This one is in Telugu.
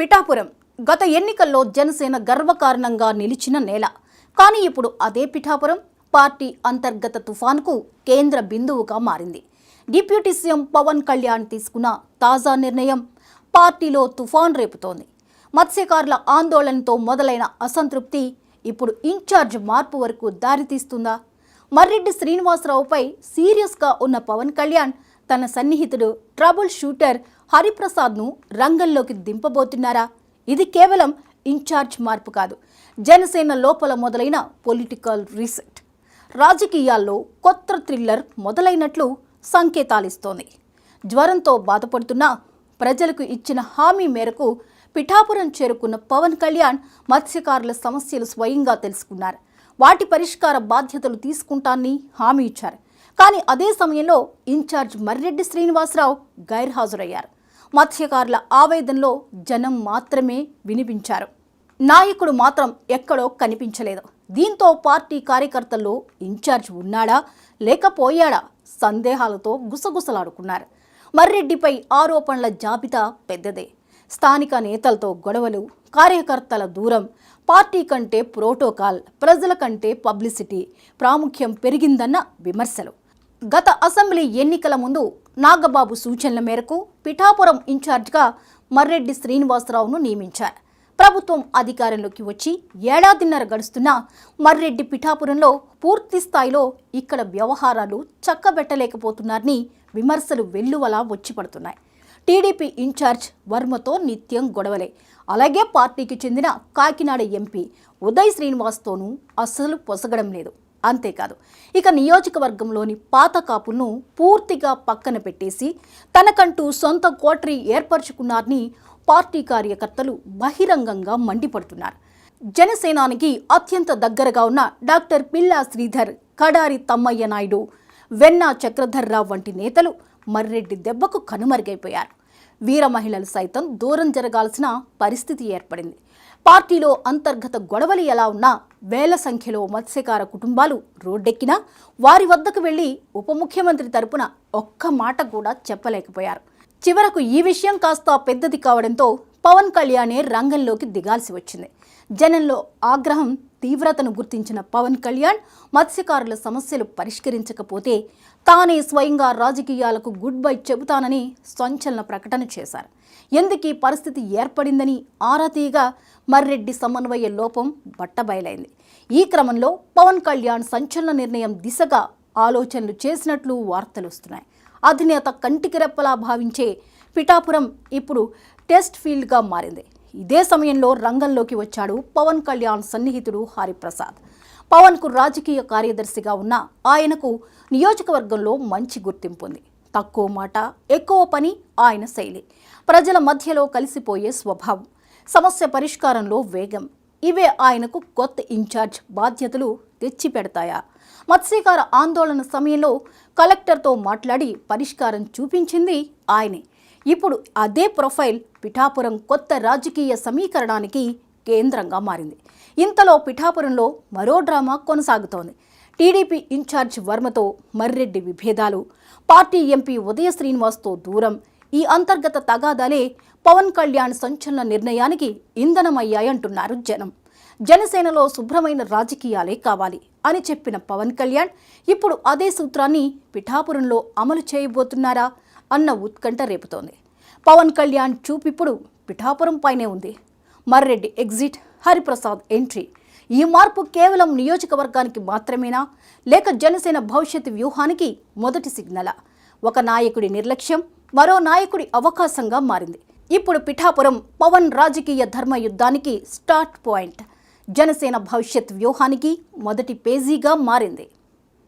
పిఠాపురం గత ఎన్నికల్లో జనసేన గర్వకారణంగా నిలిచిన నేల. కానీ ఇప్పుడు అదే పిఠాపురం పార్టీ అంతర్గత తుఫాన్కు కేంద్ర బిందువుగా మారింది. డిప్యూటీ సీఎం పవన్ కళ్యాణ్ తీసుకున్న తాజా నిర్ణయం పార్టీలో తుఫాన్ రేపుతోంది. మత్స్యకారుల ఆందోళనతో మొదలైన అసంతృప్తి ఇప్పుడు ఇన్ఛార్జ్ మార్పు వరకు దారితీస్తుందా? మర్రెడ్డి శ్రీనివాసరావుపై సీరియస్గా ఉన్న పవన్ కళ్యాణ్ తన సన్నిహితుడు ట్రబుల్ షూటర్ హరిప్రసాద్ను రంగంలోకి దింపబోతున్నారా? ఇది కేవలం ఇన్ఛార్జ్ మార్పు కాదు, జనసేన లోపల మొదలైన పొలిటికల్ రీసెట్. రాజకీయాల్లో కొత్త థ్రిల్లర్ మొదలైనట్లు సంకేతాలిస్తోంది. జ్వరంతో బాధపడుతున్న ప్రజలకు ఇచ్చిన హామీ మేరకు పిఠాపురం చేరుకున్న పవన్ కళ్యాణ్ మత్స్యకారుల సమస్యలు స్వయంగా తెలుసుకున్నారు. వాటి పరిష్కార బాధ్యతలు తీసుకుంటానని హామీ ఇచ్చారు. కానీ అదే సమయంలో ఇన్ఛార్జ్ మర్రెడ్డి శ్రీనివాసరావు గైర్హాజరయ్యారు. మత్స్యకారుల ఆవేదనలో జనం మాత్రమే వినిపించారు, నాయకుడు మాత్రం ఎక్కడో కనిపించలేదు. దీంతో పార్టీ కార్యకర్తల్లో ఇన్ఛార్జ్ ఉన్నాడా లేకపోయాడా సందేహాలతో గుసగుసలాడుకున్నారు. మర్రెడ్డిపై ఆరోపణల జాబితా పెద్దదే. స్థానిక నేతలతో గొడవలు, కార్యకర్తల దూరం, పార్టీ కంటే ప్రోటోకాల్, ప్రజల కంటే పబ్లిసిటీ ప్రాముఖ్యం పెరిగిందన్న విమర్శలు. గత అసెంబ్లీ ఎన్నికల ముందు నాగబాబు సూచనల మేరకు పిఠాపురం ఇన్ఛార్జ్గా మర్రెడ్డి శ్రీనివాసరావును నియమించారు. ప్రభుత్వం అధికారంలోకి వచ్చి ఏడాదిన్నర గడుస్తున్నా మర్రెడ్డి పిఠాపురంలో పూర్తి స్థాయిలో ఇక్కడ వ్యవహారాలు చక్కబెట్టలేకపోతున్నారని విమర్శలు వెల్లువలా వచ్చి పడుతున్నాయి. టీడీపీ ఇన్ఛార్జ్ వర్మతో నిత్యం గొడవలే. అలాగే పార్టీకి చెందిన కాకినాడ ఎంపీ ఉదయ్ శ్రీనివాస్తోనూ అస్సలు పొసగడం లేదు. అంతేకాదు, ఇక నియోజకవర్గంలోని పాత కాపులను పూర్తిగా పక్కన పెట్టేసి తనకంటూ సొంత కోటరీ ఏర్పరచుకున్నారని పార్టీ కార్యకర్తలు బహిరంగంగా మండిపడుతున్నారు. జనసేనానికి అత్యంత దగ్గరగా ఉన్న డాక్టర్ పిల్లా శ్రీధర్, కడారి తమ్మయ్య నాయుడు, వెన్నా చక్రధర్రావు వంటి నేతలు మర్రెడ్డి దెబ్బకు కనుమరుగైపోయారు. వీర మహిళలు సైతం దూరం జరగాల్సిన పరిస్థితి ఏర్పడింది. పార్టీలో అంతర్గత గొడవలు ఎలా ఉన్నా వేల సంఖ్యలో మత్స్యకార కుటుంబాలు రోడ్డెక్కినా వారి వద్దకు వెళ్లి ఉప ముఖ్యమంత్రి తరపున ఒక్క మాట కూడా చెప్పలేకపోయారు. చివరకు ఈ విషయం కాస్త పెద్దది కావడంతో పవన్ కళ్యాణే రంగంలోకి దిగాల్సి వచ్చింది. జనంలో ఆగ్రహం తీవ్రతను గుర్తించిన పవన్ కళ్యాణ్ మత్స్యకారుల సమస్యలు పరిష్కరించకపోతే తానే స్వయంగా రాజకీయాలకు గుడ్ బై చెబుతానని సంచలన ప్రకటన చేశారు. ఎందుకీ పరిస్థితి ఏర్పడిందని ఆరా తీయగా మర్రెడ్డి సమన్వయ లోపం బట్టబయలైంది. ఈ క్రమంలో పవన్ కళ్యాణ్ సంచలన నిర్ణయం దిశగా ఆలోచనలు చేసినట్లు వార్తలు వస్తున్నాయి. అధినేత కంటికి రెప్పలా భావించే పిఠాపురం ఇప్పుడు టెస్ట్ ఫీల్డ్గా మారింది. ఇదే సమయంలో రంగంలోకి వచ్చాడు పవన్ కళ్యాణ్ సన్నిహితుడు హరిప్రసాద్. పవన్కు రాజకీయ కార్యదర్శిగా ఉన్న ఆయనకు నియోజకవర్గంలో మంచి గుర్తింపు ఉంది. తక్కువ మాట, ఎక్కువ పని ఆయన శైలి. ప్రజల మధ్యలో కలిసిపోయే స్వభావం, సమస్య పరిష్కారంలో వేగం, ఇవే ఆయనకు కొత్త ఇన్ఛార్జ్ బాధ్యతలు తెచ్చిపెడతాయా? మత్స్యకార ఆందోళన సమయంలో కలెక్టర్తో మాట్లాడి పరిష్కారం చూపించింది ఆయనే. ఇప్పుడు అదే ప్రొఫైల్ పిఠాపురం కొత్త రాజకీయ సమీకరణానికి కేంద్రంగా మారింది. ఇంతలో పిఠాపురంలో మరో డ్రామా కొనసాగుతోంది. టీడీపీ ఇన్ఛార్జ్ వర్మతో మర్రెడ్డి విభేదాలు, పార్టీ ఎంపీ ఉదయ శ్రీనివాస్తో దూరం, ఈ అంతర్గత తగాదాలే పవన్ కళ్యాణ్ సంచలన నిర్ణయానికి ఇంధనమయ్యాయంటున్నారు జనం. జనసేనలో శుభ్రమైన రాజకీయాలే కావాలి అని చెప్పిన పవన్ కళ్యాణ్ ఇప్పుడు అదే సూత్రాన్ని పిఠాపురంలో అమలు చేయబోతున్నారా అన్న ఉత్కంఠ రేపుతోంది. పవన్ కళ్యాణ్ చూపిప్పుడు పిఠాపురం పైనే ఉంది. Marreddy exit, Hariprasad entry. ఈ మార్పు కేవలం నియోజకవర్గానికి మాత్రమేనా, లేక జనసేన భవిష్యత్ వ్యూహానికి మొదటి సిగ్నలా? ఒక నాయకుడి నిర్లక్ష్యం మరో నాయకుడి అవకాశంగా మారింది. ఇప్పుడు పిఠాపురం పవన్ రాజకీయ ధర్మ యుద్ధానికి స్టార్ట్ పాయింట్. జనసేన భవిష్యత్ వ్యూహానికి మొదటి పేజీగా మారింది.